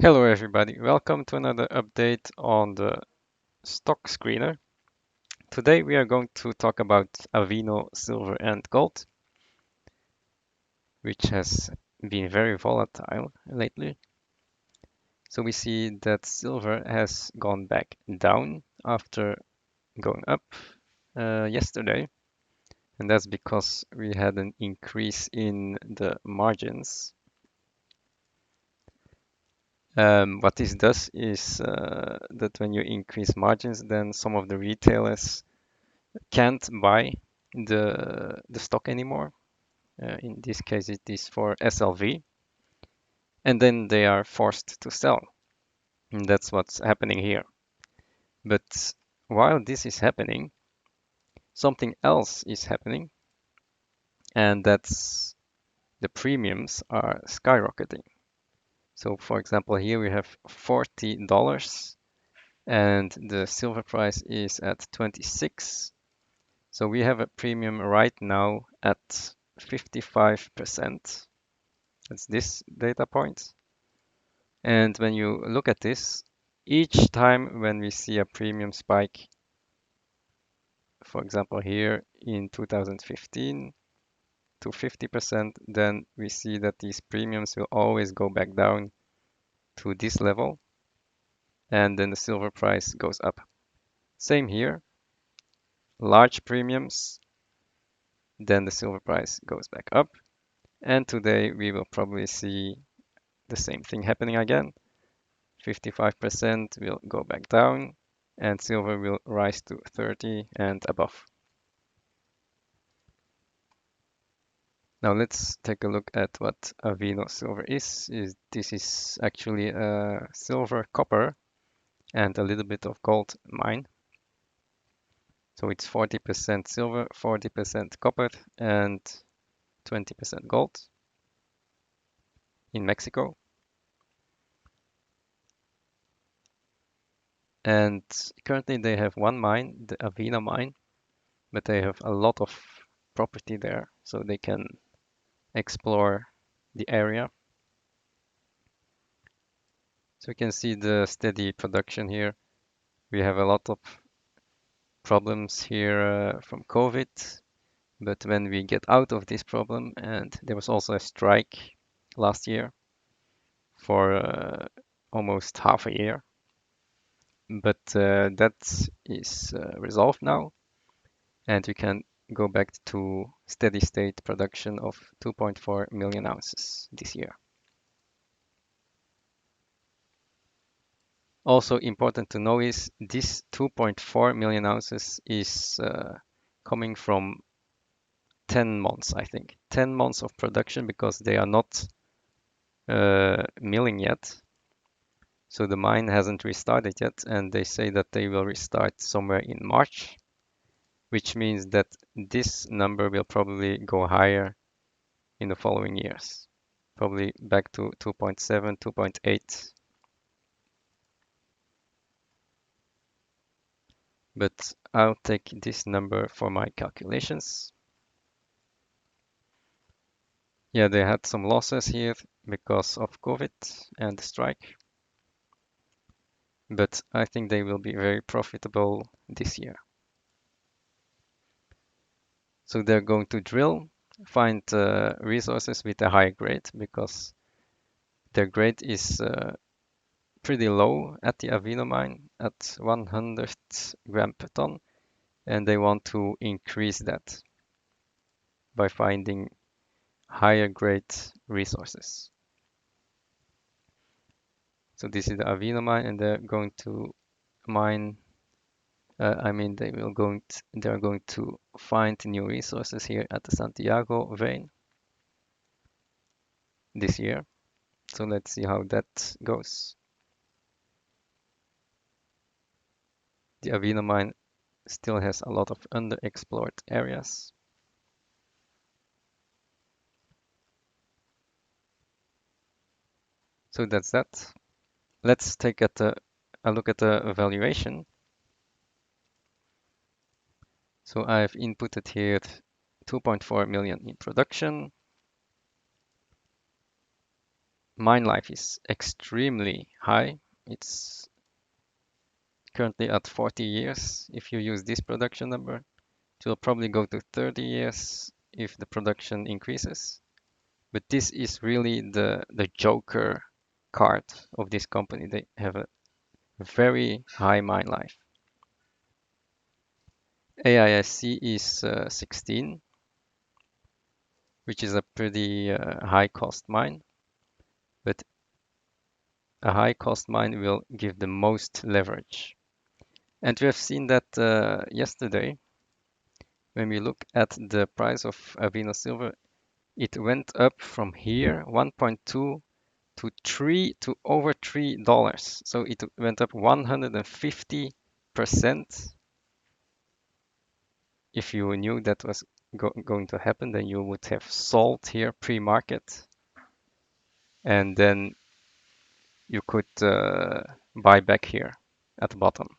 Hello everybody, welcome to another update on the stock screener. Today we are going to talk about Avino silver and gold, which has been very volatile lately. So we see that silver has gone back down after going up yesterday, and that's because we had an increase in the margins. What this does is that when you increase margins, then some of the retailers can't buy the stock anymore. In this case, it is for SLV, and then they are forced to sell. And that's what's happening here. But while this is happening, something else is happening, and that's the premiums are skyrocketing. So, for example, here we have $40 and the silver price is at 26. So we have a premium right now at 55%. That's this data point. And when you look at this, each time when we see a premium spike, for example, here in 2015 to 50%, then we see that these premiums will always go back down to this level, and then the silver price goes up. Same here, large premiums, then the silver price goes back up. And today we will probably see the same thing happening again. 55% will go back down and silver will rise to 30 and above. Now let's take a look at what Avino silver is. This is actually a silver, copper, and a little bit of gold mine. So it's 40% silver, 40% copper, and 20% gold in Mexico. And currently they have one mine, the Avino mine, but they have a lot of property there, so they can explore the area. So you can see the steady production here. We have a lot of problems here from COVID, but when we get out of this problem, and there was also a strike last year for almost half a year, but that is resolved now, and we can go back to steady state production of 2.4 million ounces this year. Also important to know is this 2.4 million ounces is coming from 10 months, I think. 10 months of production because they are not milling yet. So the mine hasn't restarted yet, and they say that they will restart somewhere in March, which means that this number will probably go higher in the following years, probably back to 2.7, 2.8. But I'll take this number for my calculations. Yeah, they had some losses here because of COVID and the strike, but I think they will be very profitable this year. So they're going to drill, find resources with a high grade because their grade is pretty low at the Avino mine at 100 gram per ton, and they want to increase that by finding higher grade resources. So this is the Avino mine, and they're going to mine. They are going to find new resources here at the Santiago vein this year. So let's see how that goes. The Avino mine still has a lot of underexplored areas. So that's that. Let's take a look at the evaluation. So I've inputted here 2.4 million in production. Mine life is extremely high. It's currently at 40 years. If you use this production number, it will probably go to 30 years if the production increases. But this is really the joker card of this company. They have a very high mine life. AISC is 16, which is a pretty high cost mine. But a high cost mine will give the most leverage. And we have seen that yesterday when we look at the price of Avino silver, it went up from here 1.2 to 3 to over $3. So it went up 150%. If you knew that was going to happen, then you would have sold here pre-market, and then you could buy back here at the bottom.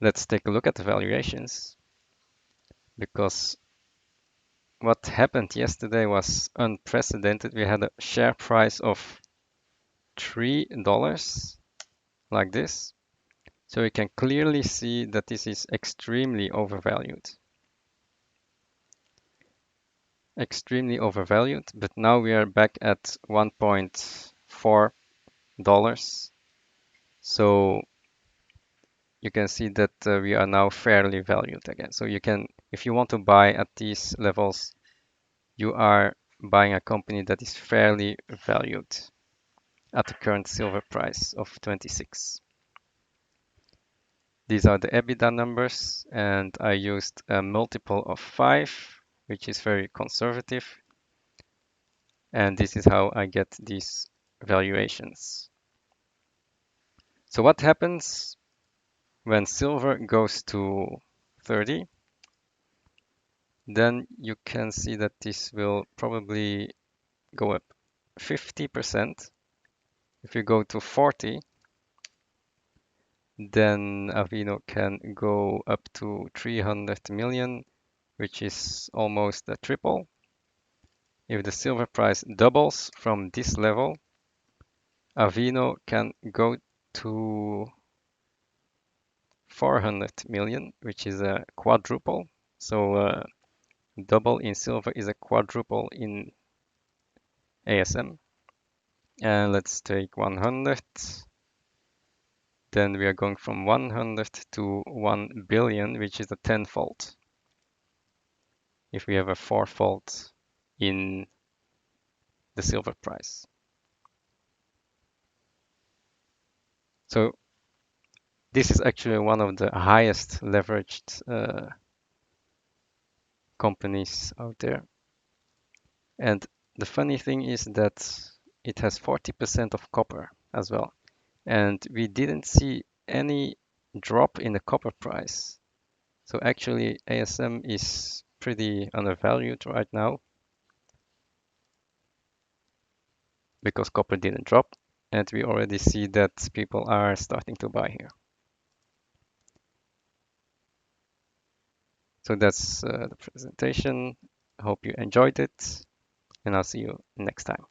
Let's take a look at the valuations, because what happened yesterday was unprecedented. We had a share price of $3 like this. So you can clearly see that this is extremely overvalued. Extremely overvalued, but now we are back at $1.4. So you can see that we are now fairly valued again. So you can, if you want to buy at these levels, you are buying a company that is fairly valued at the current silver price of 26. These are the EBITDA numbers, and I used a multiple of 5, which is very conservative. And this is how I get these valuations. So what happens when silver goes to 30? Then you can see that this will probably go up 50%. If you go to 40, then Avino can go up to 300 million, which is almost a triple. If the silver price doubles from this level, Avino can go to 400 million, which is a quadruple. So double in silver is a quadruple in ASM. And let's take 100. Then we are going from 100 to 1 billion, which is a tenfold. If we have a fourfold in the silver price. So this is actually one of the highest leveraged companies out there. And the funny thing is that it has 40% of copper as well. And we didn't see any drop in the copper price. So actually ASM is pretty undervalued right now because copper didn't drop, and we already see that people are starting to buy here. So that's the presentation. I hope you enjoyed it, and I'll see you next time.